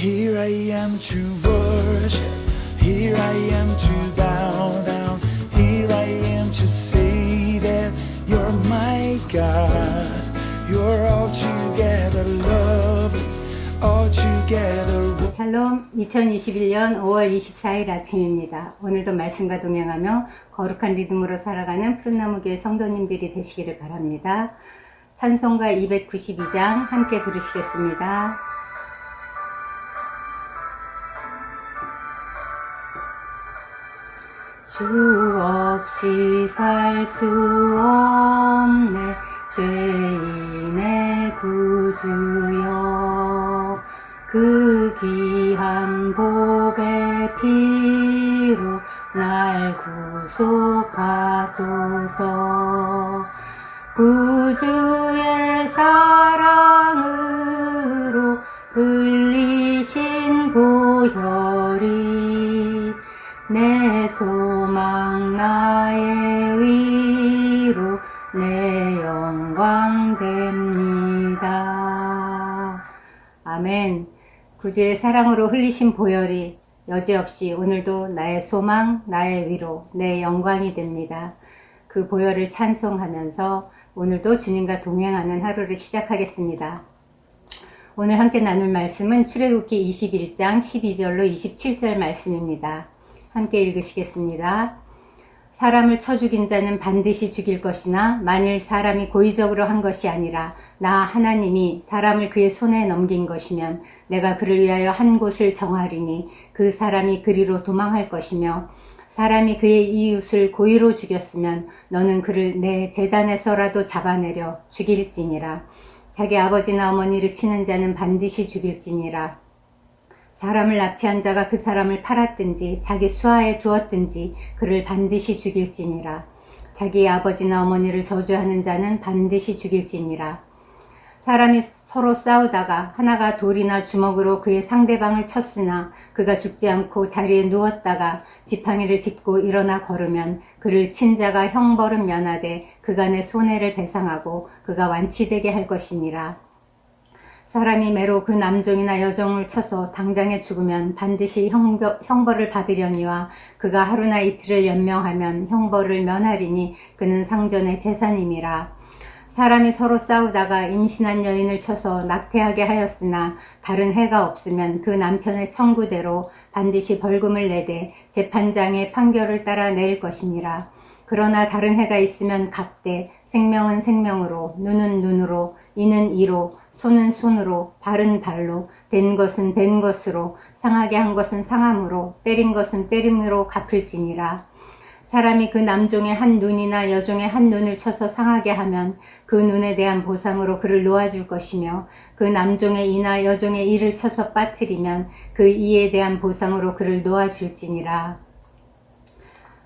Here I am to worship, here I am to bow down, here I am to say that you're my God. You're altogether lovely, altogether. 샬롬, 2021년 5월 24일 아침입니다. 오늘도 말씀과 동행하며 거룩한 리듬으로 살아가는 푸른나무교회 성도님들이 되시기를 바랍니다. 찬송가 292장 함께 부르시겠습니다. 주 없이 살 수 없네 죄인의 구주여, 그 귀한 복의 피로 날 구속하소서. 구주의 사랑으로 흘리신 보혈이 내 소망 나의 위로 내 영광 됩니다. 아멘. 구주의 사랑으로 흘리신 보혈이 여지없이 오늘도 나의 소망, 나의 위로, 내 영광이 됩니다. 그 보혈을 찬송하면서 오늘도 주님과 동행하는 하루를 시작하겠습니다. 오늘 함께 나눌 말씀은 출애굽기 21장 12절로 27절 말씀입니다. 함께 읽으시겠습니다. 사람을 쳐 죽인 자는 반드시 죽일 것이나 만일 사람이 고의적으로 한 것이 아니라 나 하나님이 사람을 그의 손에 넘긴 것이면 내가 그를 위하여 한 곳을 정하리니 그 사람이 그리로 도망할 것이며, 사람이 그의 이웃을 고의로 죽였으면 너는 그를 내 제단에서라도 잡아내려 죽일지니라. 자기 아버지나 어머니를 치는 자는 반드시 죽일지니라. 사람을 납치한 자가 그 사람을 팔았든지 자기 수하에 두었든지 그를 반드시 죽일지니라. 자기 아버지나 어머니를 저주하는 자는 반드시 죽일지니라. 사람이 서로 싸우다가 하나가 돌이나 주먹으로 그의 상대방을 쳤으나 그가 죽지 않고 자리에 누웠다가 지팡이를 짚고 일어나 걸으면 그를 친 자가 형벌은 면하되 그간의 손해를 배상하고 그가 완치되게 할 것이니라. 사람이 매로 그 남종이나 여종을 쳐서 당장에 죽으면 반드시 형벌을 받으려니와 그가 하루나 이틀을 연명하면 형벌을 면하리니 그는 상전의 재산임이라. 사람이 서로 싸우다가 임신한 여인을 쳐서 낙태하게 하였으나 다른 해가 없으면 그 남편의 청구대로 반드시 벌금을 내되 재판장의 판결을 따라 내릴 것이니라. 그러나 다른 해가 있으면 갓되 생명은 생명으로, 눈은 눈으로, 이는 이로, 손은 손으로, 발은 발로, 된 것은 된 것으로, 상하게 한 것은 상함으로, 때린 것은 때림으로 갚을지니라. 사람이 그 남종의 한 눈이나 여종의 한 눈을 쳐서 상하게 하면 그 눈에 대한 보상으로 그를 놓아줄 것이며, 그 남종의 이나 여종의 이를 쳐서 빠뜨리면 그 이에 대한 보상으로 그를 놓아줄지니라.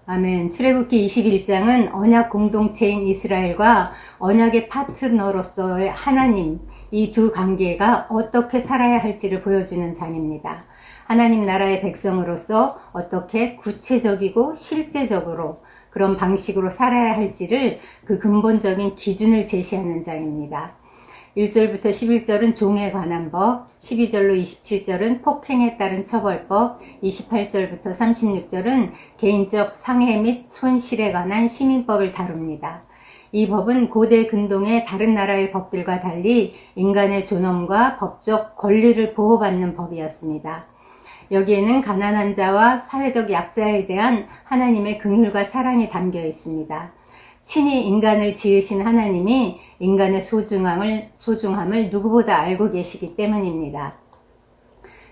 아멘. 출애굽기 21장은 언약 공동체인 이스라엘과 언약의 파트너로서의 하나님, 이 두 관계가 어떻게 살아야 할지를 보여주는 장입니다. 하나님 나라의 백성으로서 어떻게 구체적이고 실제적으로 그런 방식으로 살아야 할지를 그 근본적인 기준을 제시하는 장입니다. 1절부터 11절은 종에 관한 법, 12절로 27절은 폭행에 따른 처벌법, 28절부터 36절은 개인적 상해 및 손실에 관한 시민법을 다룹니다. 이 법은 고대 근동의 다른 나라의 법들과 달리 인간의 존엄과 법적 권리를 보호받는 법이었습니다. 여기에는 가난한 자와 사회적 약자에 대한 하나님의 긍휼과 사랑이 담겨 있습니다. 친히 인간을 지으신 하나님이 인간의 소중함을 누구보다 알고 계시기 때문입니다.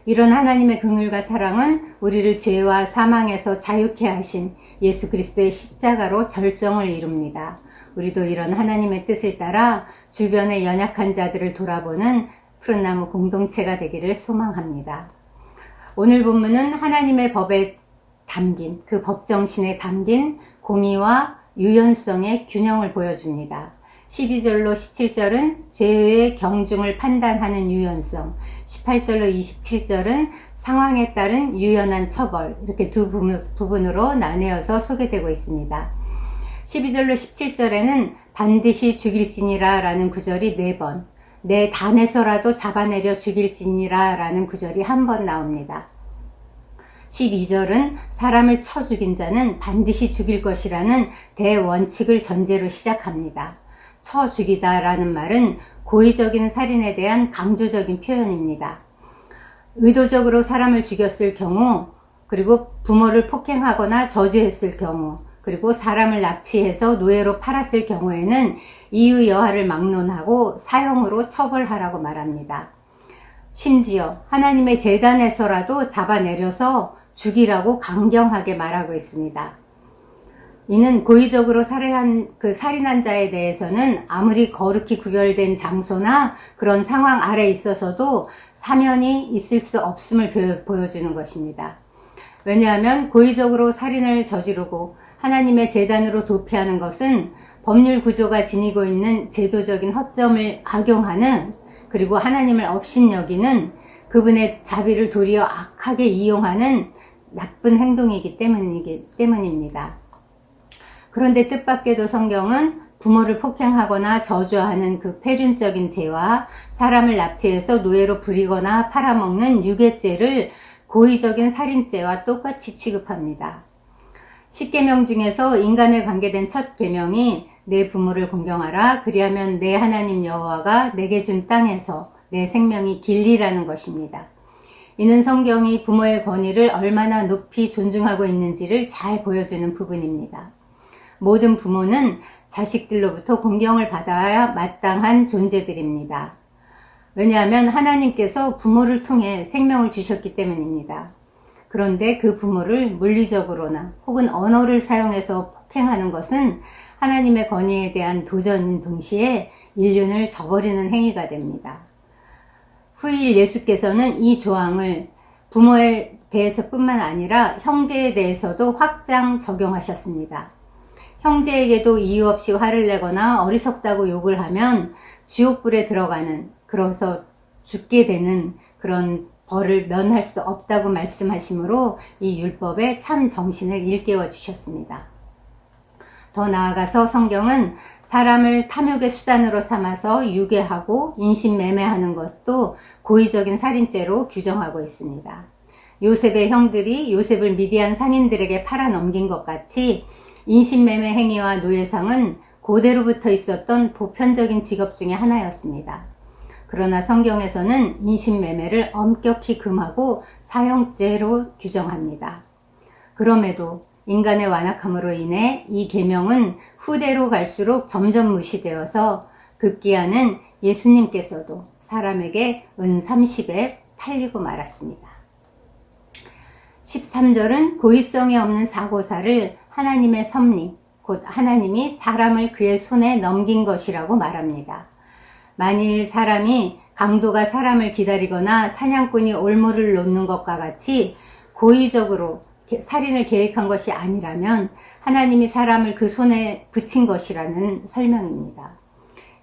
이런 하나님의 긍휼과 사랑은 우리를 죄와 사망에서 자유케 하신 예수 그리스도의 십자가로 절정을 이룹니다. 우리도 이런 하나님의 뜻을 따라 주변의 연약한 자들을 돌아보는 푸른나무 공동체가 되기를 소망합니다. 오늘 본문은 하나님의 법에 담긴, 그 법정신에 담긴 공의와 유연성의 균형을 보여줍니다. 12절로 17절은 죄의 경중을 판단하는 유연성, 18절로 27절은 상황에 따른 유연한 처벌, 이렇게 두 부분으로 나뉘어서 소개되고 있습니다. 12절로 17절에는 반드시 죽일지니라 라는 구절이 4번, 내 단에서라도 잡아내려 죽일지니라 라는 구절이 한 번 나옵니다. 12절은 사람을 쳐 죽인 자는 반드시 죽일 것이라는 대원칙을 전제로 시작합니다. 쳐 죽이다 라는 말은 고의적인 살인에 대한 강조적인 표현입니다. 의도적으로 사람을 죽였을 경우, 그리고 부모를 폭행하거나 저주했을 경우, 그리고 사람을 납치해서 노예로 팔았을 경우에는 이의 여하를 막론하고 사형으로 처벌하라고 말합니다. 심지어 하나님의 제단에서라도 잡아내려서 죽이라고 강경하게 말하고 있습니다. 이는 고의적으로 살인한 자에 대해서는 아무리 거룩히 구별된 장소나 그런 상황 아래 있어서도 사면이 있을 수 없음을 보여주는 것입니다. 왜냐하면 고의적으로 살인을 저지르고 하나님의 제단으로 도피하는 것은 법률 구조가 지니고 있는 제도적인 허점을 악용하는, 그리고 하나님을 업신여기는, 그분의 자비를 도리어 악하게 이용하는 나쁜 행동이기 때문입니다. 그런데 뜻밖에도 성경은 부모를 폭행하거나 저주하는 그 패륜적인 죄와 사람을 납치해서 노예로 부리거나 팔아먹는 유괴죄를 고의적인 살인죄와 똑같이 취급합니다. 10계명 중에서 인간에 관계된 첫 계명이 내 부모를 공경하라, 그리하면 내 하나님 여호와가 내게 준 땅에서 내 생명이 길리라는 것입니다. 이는 성경이 부모의 권위를 얼마나 높이 존중하고 있는지를 잘 보여주는 부분입니다. 모든 부모는 자식들로부터 공경을 받아야 마땅한 존재들입니다. 왜냐하면 하나님께서 부모를 통해 생명을 주셨기 때문입니다. 그런데 그 부모를 물리적으로나 혹은 언어를 사용해서 폭행하는 것은 하나님의 권위에 대한 도전인 동시에 인륜을 저버리는 행위가 됩니다. 후일 예수께서는 이 조항을 부모에 대해서뿐만 아니라 형제에 대해서도 확장 적용하셨습니다. 형제에게도 이유 없이 화를 내거나 어리석다고 욕을 하면 지옥불에 들어가는, 그래서 죽게 되는 그런 벌을 면할 수 없다고 말씀하시므로 이 율법의 참 정신을 일깨워 주셨습니다. 더 나아가서 성경은 사람을 탐욕의 수단으로 삼아서 유괴하고 인신매매하는 것도 고의적인 살인죄로 규정하고 있습니다. 요셉의 형들이 요셉을 미디안 상인들에게 팔아넘긴 것 같이 인신매매 행위와 노예상은 고대로부터 있었던 보편적인 직업 중에 하나였습니다. 그러나 성경에서는 인신매매를 엄격히 금하고 사형죄로 규정합니다. 그럼에도 인간의 완악함으로 인해 이 계명은 후대로 갈수록 점점 무시되어서 급기야는 예수님께서도 사람에게 은 30에 팔리고 말았습니다. 13절은 고의성이 없는 사고사를 하나님의 섭리, 곧 하나님이 사람을 그의 손에 넘긴 것이라고 말합니다. 만일 사람이 강도가 사람을 기다리거나 사냥꾼이 올무를 놓는 것과 같이 고의적으로 살인을 계획한 것이 아니라면 하나님이 사람을 그 손에 붙인 것이라는 설명입니다.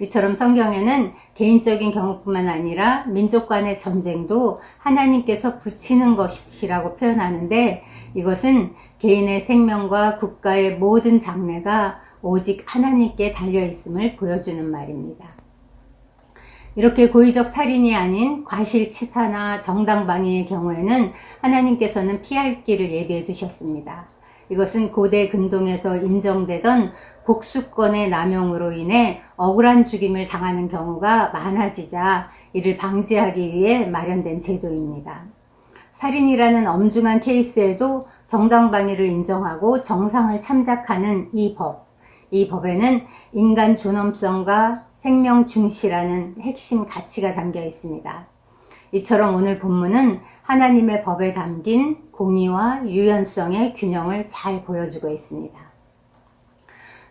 이처럼 성경에는 개인적인 경우뿐만 아니라 민족 간의 전쟁도 하나님께서 붙이는 것이라고 표현하는데, 이것은 개인의 생명과 국가의 모든 장래가 오직 하나님께 달려있음을 보여주는 말입니다. 이렇게 고의적 살인이 아닌 과실치사나 정당방위의 경우에는 하나님께서는 피할 길을 예비해 두셨습니다. 이것은 고대 근동에서 인정되던 복수권의 남용으로 인해 억울한 죽임을 당하는 경우가 많아지자 이를 방지하기 위해 마련된 제도입니다. 살인이라는 엄중한 케이스에도 정당방위를 인정하고 정상을 참작하는 이 법에는 인간 존엄성과 생명 중시라는 핵심 가치가 담겨 있습니다. 이처럼 오늘 본문은 하나님의 법에 담긴 공의와 유연성의 균형을 잘 보여주고 있습니다.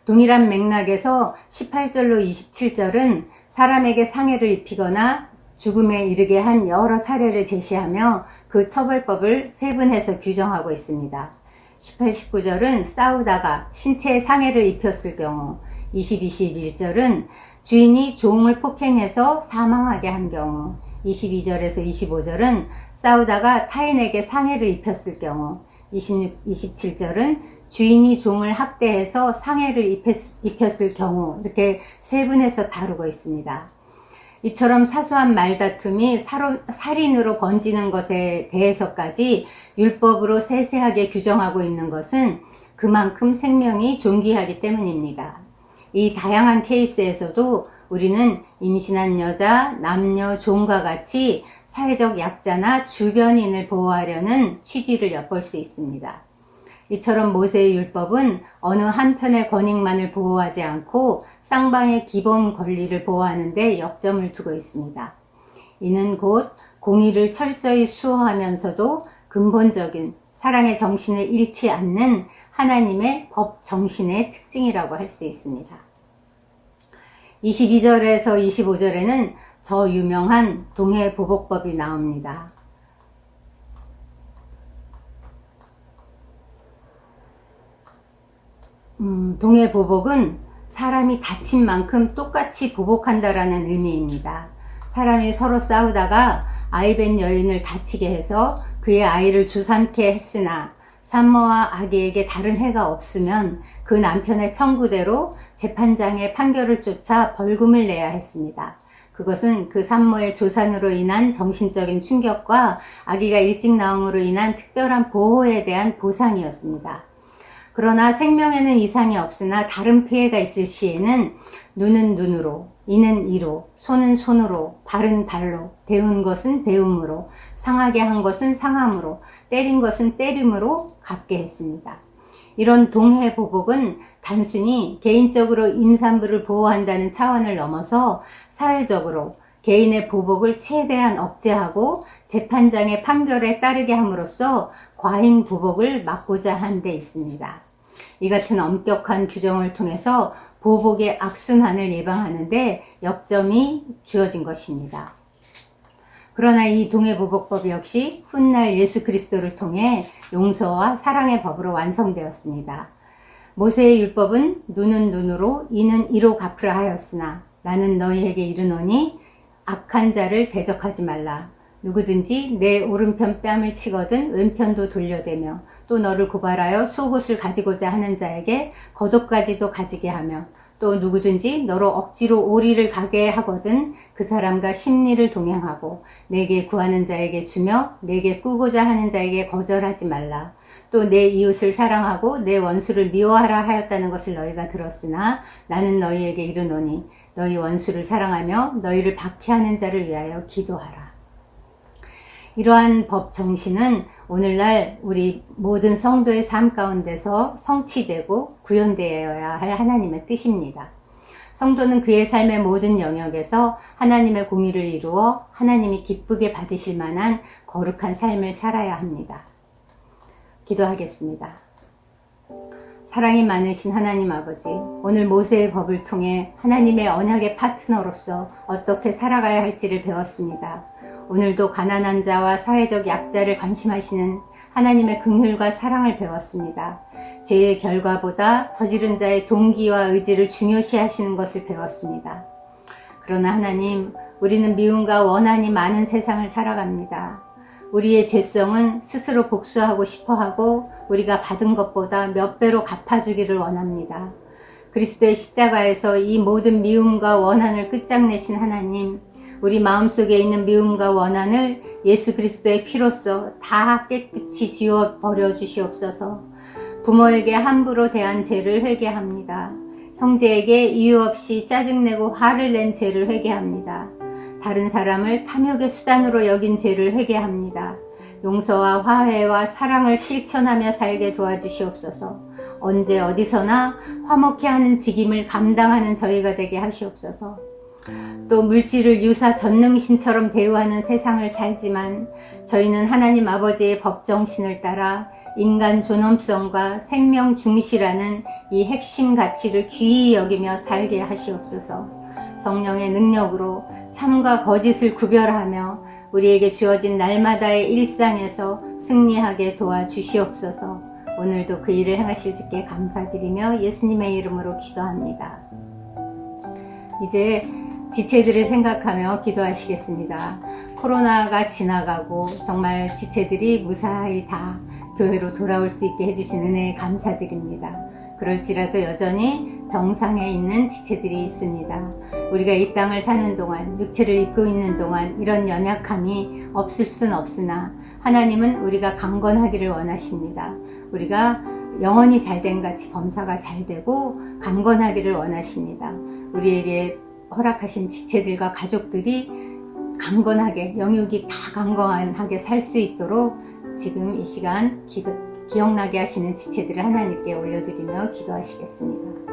동일한 맥락에서 18절로 27절은 사람에게 상해를 입히거나 죽음에 이르게 한 여러 사례를 제시하며 그 처벌법을 세분해서 규정하고 있습니다. 18, 19절은 싸우다가 신체에 상해를 입혔을 경우, 20, 21절은 주인이 종을 폭행해서 사망하게 한 경우, 22절에서 25절은 싸우다가 타인에게 상해를 입혔을 경우, 26, 27절은 주인이 종을 학대해서 상해를 입혔을 경우, 이렇게 세분해서 다루고 있습니다. 이처럼 사소한 말다툼이 살인으로 번지는 것에 대해서까지 율법으로 세세하게 규정하고 있는 것은 그만큼 생명이 존귀하기 때문입니다. 이 다양한 케이스에서도 우리는 임신한 여자, 남녀, 종과 같이 사회적 약자나 주변인을 보호하려는 취지를 엿볼 수 있습니다. 이처럼 모세의 율법은 어느 한편의 권익만을 보호하지 않고 쌍방의 기본 권리를 보호하는 데 역점을 두고 있습니다. 이는 곧 공의를 철저히 수호하면서도 근본적인 사랑의 정신을 잃지 않는 하나님의 법 정신의 특징이라고 할 수 있습니다. 22절에서 25절에는 저 유명한 동해보복법이 나옵니다. 동해보복은 사람이 다친 만큼 똑같이 보복한다라는 의미입니다. 사람이 서로 싸우다가 아이벤 여인을 다치게 해서 그의 아이를 조산케 했으나 산모와 아기에게 다른 해가 없으면 그 남편의 청구대로 재판장의 판결을 쫓아 벌금을 내야 했습니다. 그것은 그 산모의 조산으로 인한 정신적인 충격과 아기가 일찍 나옴으로 인한 특별한 보호에 대한 보상이었습니다. 그러나 생명에는 이상이 없으나 다른 피해가 있을 시에는 눈은 눈으로, 이는 이로, 손은 손으로, 발은 발로, 데운 것은 데움으로, 상하게 한 것은 상함으로, 때린 것은 때림으로 갚게 했습니다. 이런 동해보복은 단순히 개인적으로 임산부를 보호한다는 차원을 넘어서 사회적으로 개인의 보복을 최대한 억제하고 재판장의 판결에 따르게 함으로써 과잉 보복을 막고자 한 데 있습니다. 이 같은 엄격한 규정을 통해서 보복의 악순환을 예방하는데 역점이 주어진 것입니다. 그러나 이 동해보복법 역시 훗날 예수 그리스도를 통해 용서와 사랑의 법으로 완성되었습니다. 모세의 율법은 눈은 눈으로 이는 이로 갚으라 하였으나 나는 너희에게 이르노니 악한 자를 대적하지 말라. 누구든지 내 오른편 뺨을 치거든 왼편도 돌려대며 또 너를 고발하여 속옷을 가지고자 하는 자에게 겉옷까지도 가지게 하며 또 누구든지 너로 억지로 오리를 가게 하거든 그 사람과 심리를 동행하고 내게 구하는 자에게 주며 내게 꾸고자 하는 자에게 거절하지 말라. 또 내 이웃을 사랑하고 내 원수를 미워하라 하였다는 것을 너희가 들었으나 나는 너희에게 이르노니 너희 원수를 사랑하며 너희를 박해하는 자를 위하여 기도하라. 이러한 법 정신은 오늘날 우리 모든 성도의 삶 가운데서 성취되고 구현되어야 할 하나님의 뜻입니다. 성도는 그의 삶의 모든 영역에서 하나님의 공의를 이루어 하나님이 기쁘게 받으실 만한 거룩한 삶을 살아야 합니다. 기도하겠습니다. 사랑이 많으신 하나님 아버지, 오늘 모세의 법을 통해 하나님의 언약의 파트너로서 어떻게 살아가야 할지를 배웠습니다. 오늘도 가난한 자와 사회적 약자를 관심하시는 하나님의 긍휼과 사랑을 배웠습니다. 죄의 결과보다 저지른 자의 동기와 의지를 중요시 하시는 것을 배웠습니다. 그러나 하나님, 우리는 미움과 원한이 많은 세상을 살아갑니다. 우리의 죄성은 스스로 복수하고 싶어하고 우리가 받은 것보다 몇 배로 갚아주기를 원합니다. 그리스도의 십자가에서 이 모든 미움과 원한을 끝장내신 하나님, 우리 마음속에 있는 미움과 원한을 예수 그리스도의 피로써 다 깨끗이 지워버려 주시옵소서. 부모에게 함부로 대한 죄를 회개합니다. 형제에게 이유 없이 짜증내고 화를 낸 죄를 회개합니다. 다른 사람을 탐욕의 수단으로 여긴 죄를 회개합니다. 용서와 화해와 사랑을 실천하며 살게 도와주시옵소서. 언제 어디서나 화목해 하는 직임을 감당하는 저희가 되게 하시옵소서. 또 물질을 유사 전능신처럼 대우하는 세상을 살지만 저희는 하나님 아버지의 법정신을 따라 인간 존엄성과 생명 중시라는 이 핵심 가치를 귀히 여기며 살게 하시옵소서. 성령의 능력으로 참과 거짓을 구별하며 우리에게 주어진 날마다의 일상에서 승리하게 도와주시옵소서. 오늘도 그 일을 행하실 주께 감사드리며 예수님의 이름으로 기도합니다. 이제 지체들을 생각하며 기도하시겠습니다. 코로나가 지나가고 정말 지체들이 무사히 다 교회로 돌아올 수 있게 해주신 은혜에 감사드립니다. 그럴지라도 여전히 병상에 있는 지체들이 있습니다. 우리가 이 땅을 사는 동안, 육체를 입고 있는 동안 이런 연약함이 없을 순 없으나 하나님은 우리가 강건하기를 원하십니다. 우리가 영혼이 잘된 같이 범사가 잘되고 강건하기를 원하십니다. 우리에게 허락하신 지체들과 가족들이 강건하게, 영육이 다 강건하게 살 수 있도록 지금 이 시간 기억나게 하시는 지체들을 하나님께 올려드리며 기도하시겠습니다.